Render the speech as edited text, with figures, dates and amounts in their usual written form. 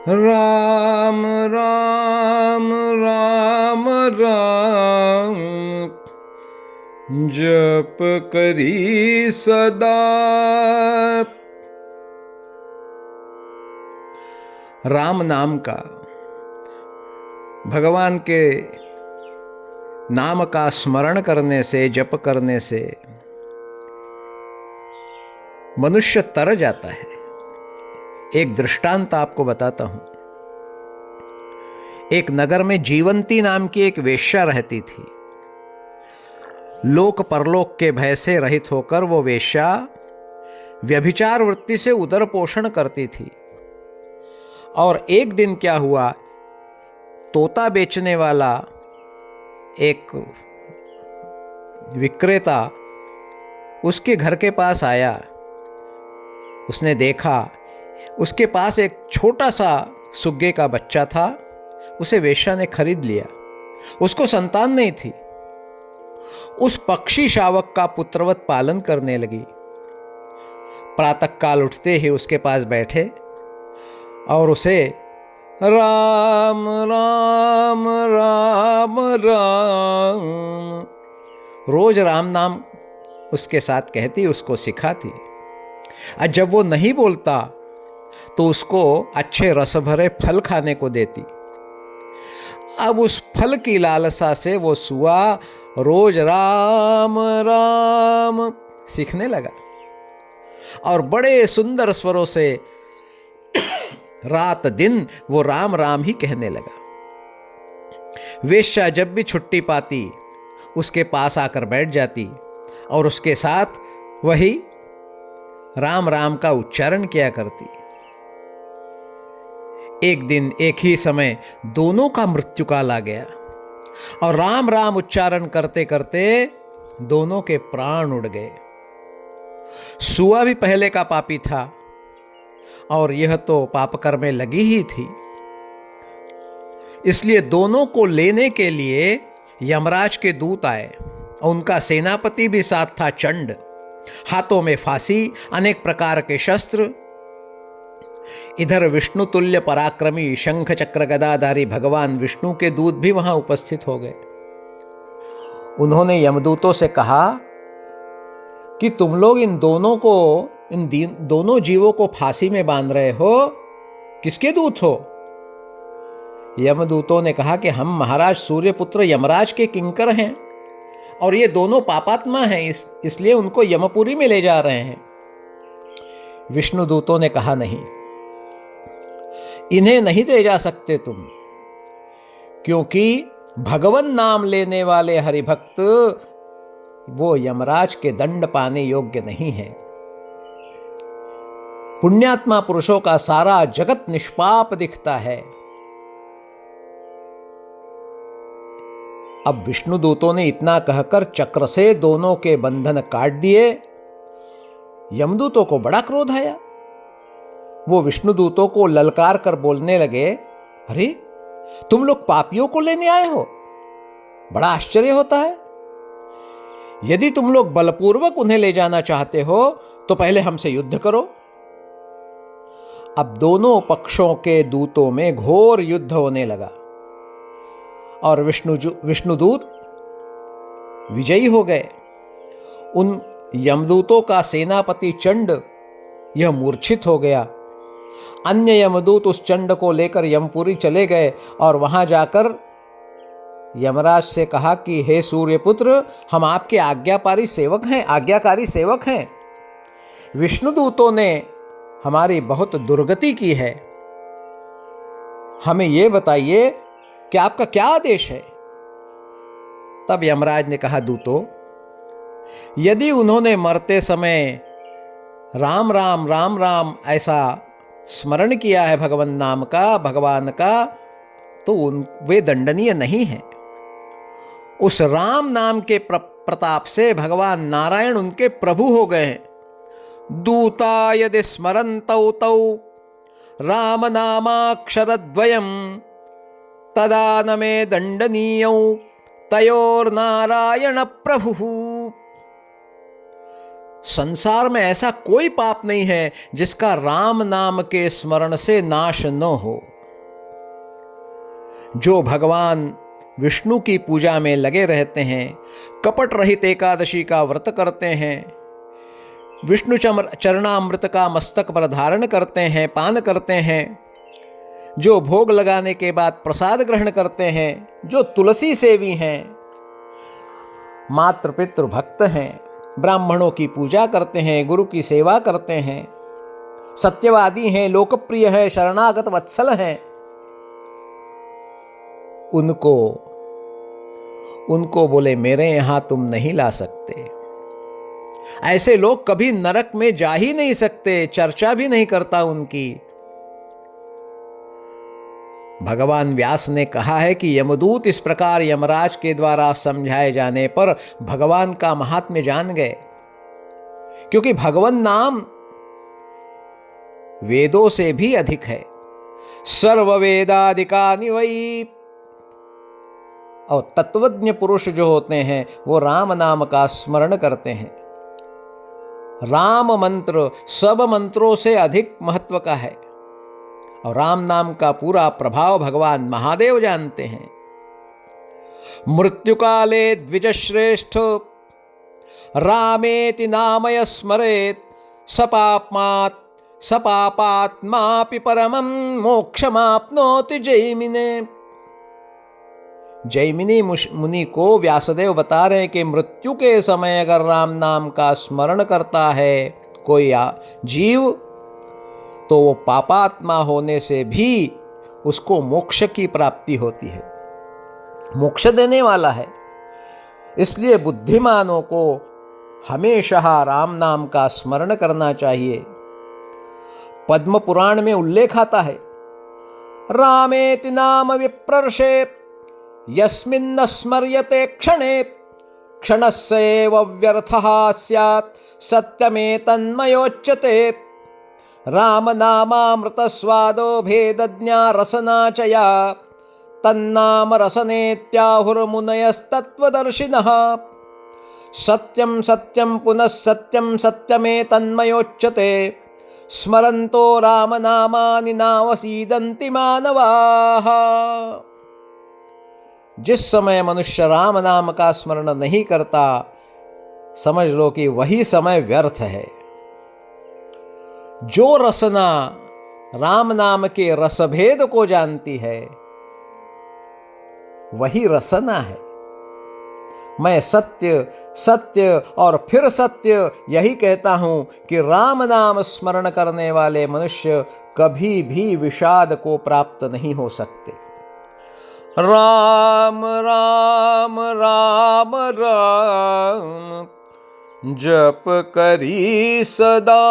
राम राम राम राम जप करी सदा। राम नाम का, भगवान के नाम का स्मरण करने से, जप करने से मनुष्य तर जाता है। एक दृष्टांत आपको बताता हूं। एक नगर में जीवंती नाम की एक वेश्या रहती थी। लोक परलोक के भय से रहित होकर वो वेश्या व्यभिचार वृत्ति से उदर पोषण करती थी। और एक दिन क्या हुआ, तोता बेचने वाला एक विक्रेता उसके घर के पास आया। उसने देखा उसके पास एक छोटा सा सुग्गे का बच्चा था। उसे वेश्या ने खरीद लिया। उसको संतान नहीं थी। उस पक्षी शावक का पुत्रवत पालन करने लगी। प्रातःकाल उठते ही उसके पास बैठे और उसे राम राम राम राम रोज राम नाम उसके साथ कहती, उसको सिखाती। और जब वो नहीं बोलता तो उसको अच्छे रस भरे फल खाने को देती। अब उस फल की लालसा से वो सुआ रोज राम राम सीखने लगा और बड़े सुंदर स्वरों से रात दिन वो राम राम ही कहने लगा। वेश्या जब भी छुट्टी पाती उसके पास आकर बैठ जाती और उसके साथ वही राम राम का उच्चारण किया करती। एक दिन एक ही समय दोनों का मृत्यु काल आ गया और राम राम उच्चारण करते करते दोनों के प्राण उड़ गए। सुआ भी पहले का पापी था और यह तो पापकर में लगी ही थी। इसलिए दोनों को लेने के लिए यमराज के दूत आए और उनका सेनापति भी साथ था, चंड। हाथों में फांसी, अनेक प्रकार के शस्त्र। इधर विष्णु तुल्य पराक्रमी शंख चक्र गदाधारी भगवान विष्णु के दूत भी वहां उपस्थित हो गए। उन्होंने यमदूतों से कहा कि तुम लोग इन दोनों जीवों को फांसी में बांध रहे हो, किसके दूत हो? यमदूतों ने कहा कि हम महाराज सूर्यपुत्र यमराज के किंकर हैं और ये दोनों पापात्मा हैं, इसलिए उनको यमपुरी में ले जा रहे हैं। विष्णु दूतों ने कहा नहीं, इन्हें नहीं ले जा सकते तुम, क्योंकि भगवन नाम लेने वाले हरिभक्त वो यमराज के दंड पाने योग्य नहीं है। पुण्यात्मा पुरुषों का सारा जगत निष्पाप दिखता है। अब विष्णु दूतों ने इतना कहकर चक्र से दोनों के बंधन काट दिए। यमदूतों को बड़ा क्रोध आया। वो विष्णु दूतों को ललकार कर बोलने लगे, अरे तुम लोग पापियों को लेने आए हो? बड़ा आश्चर्य होता है। यदि तुम लोग बलपूर्वक उन्हें ले जाना चाहते हो तो पहले हमसे युद्ध करो। अब दोनों पक्षों के दूतों में घोर युद्ध होने लगा और विष्णुदूत विजयी हो गए। उन यमदूतों का सेनापति चंड यह मूर्छित हो गया। अन्य यमदूत उस चंड को लेकर यमपुरी चले गए और वहां जाकर यमराज से कहा कि हे सूर्यपुत्र, हम आपके आज्ञाकारी सेवक हैं। विष्णुदूतों ने हमारी बहुत दुर्गति की है। हमें यह बताइए कि आपका क्या आदेश है? तब यमराज ने कहा, दूतों, यदि उन्होंने मरते समय राम राम राम राम ऐसा स्मरण किया है भगवान का, तो वे दंडनीय नहीं हैं। उस राम नाम के प्रताप से भगवान नारायण उनके प्रभु हो गए हैं। दूता यदि स्मरन्तौ तौ राम नामाक्षरद्वयम् तदा न मे दंडनीयौ तयोर्नारायण प्रभु। संसार में ऐसा कोई पाप नहीं है जिसका राम नाम के स्मरण से नाश न हो। जो भगवान विष्णु की पूजा में लगे रहते हैं, कपट रहित एकादशी का व्रत करते हैं, विष्णु चरणामृत का मस्तक पर धारण करते हैं, पान करते हैं, जो भोग लगाने के बाद प्रसाद ग्रहण करते हैं, जो तुलसी सेवी हैं, मातृ पितृ भक्त हैं, ब्राह्मणों की पूजा करते हैं, गुरु की सेवा करते हैं, सत्यवादी हैं, लोकप्रिय हैं, शरणागत वत्सल हैं, उनको बोले मेरे यहां तुम नहीं ला सकते। ऐसे लोग कभी नरक में जा ही नहीं सकते, चर्चा भी नहीं करता उनकी। भगवान व्यास ने कहा है कि यमदूत इस प्रकार यमराज के द्वारा समझाए जाने पर भगवान का महात्म्य जान गए, क्योंकि भगवान नाम वेदों से भी अधिक है। सर्व वेदादिकानि वै, और तत्वज्ञ पुरुष जो होते हैं वो राम नाम का स्मरण करते हैं। राम मंत्र सब मंत्रों से अधिक महत्व का है, और राम नाम का पूरा प्रभाव भगवान महादेव जानते हैं। मृत्युकाले द्विजश्रेष्ठ रामेति नामय स्मरेत सपापात्मापि परमं मोक्षमाप्नोति जैमिने। जैमिनी मुनि को व्यासदेव बता रहे हैं कि मृत्यु के समय अगर राम नाम का स्मरण करता है कोई जीव, तो वो पापात्मा होने से भी उसको मोक्ष की प्राप्ति होती है, मोक्ष देने वाला है। इसलिए बुद्धिमानों को हमेशा राम नाम का स्मरण करना चाहिए। पद्म पुराण में उल्लेख आता है, रामेति नाम विप्रर्षे यस्मिन्न स्मर्यते क्षणे क्षणस्यैव व्यर्थः स्यात् सत्यमेतन्मयोच्यते। राम नामामृतस्वादो भेदज्ञा रसना च या तन्नाम रसनेत्याहुर्मुनयस्तत्त्वदर्शिनः। सत्यं सत्यं पुनः सत्यं सत्यमेतन्मयोच्यते। स्मरन्तो राम नामानि नावसीदन्ति मानवाः। जिस समय मनुष्य राम नाम का स्मरण नहीं करता, समझ लो कि वही समय व्यर्थ है। जो रसना राम नाम के रसभेद को जानती है, वही रसना है। मैं सत्य सत्य और फिर सत्य यही कहता हूं कि राम नाम स्मरण करने वाले मनुष्य कभी भी विषाद को प्राप्त नहीं हो सकते। राम राम राम राम जप करी सदा।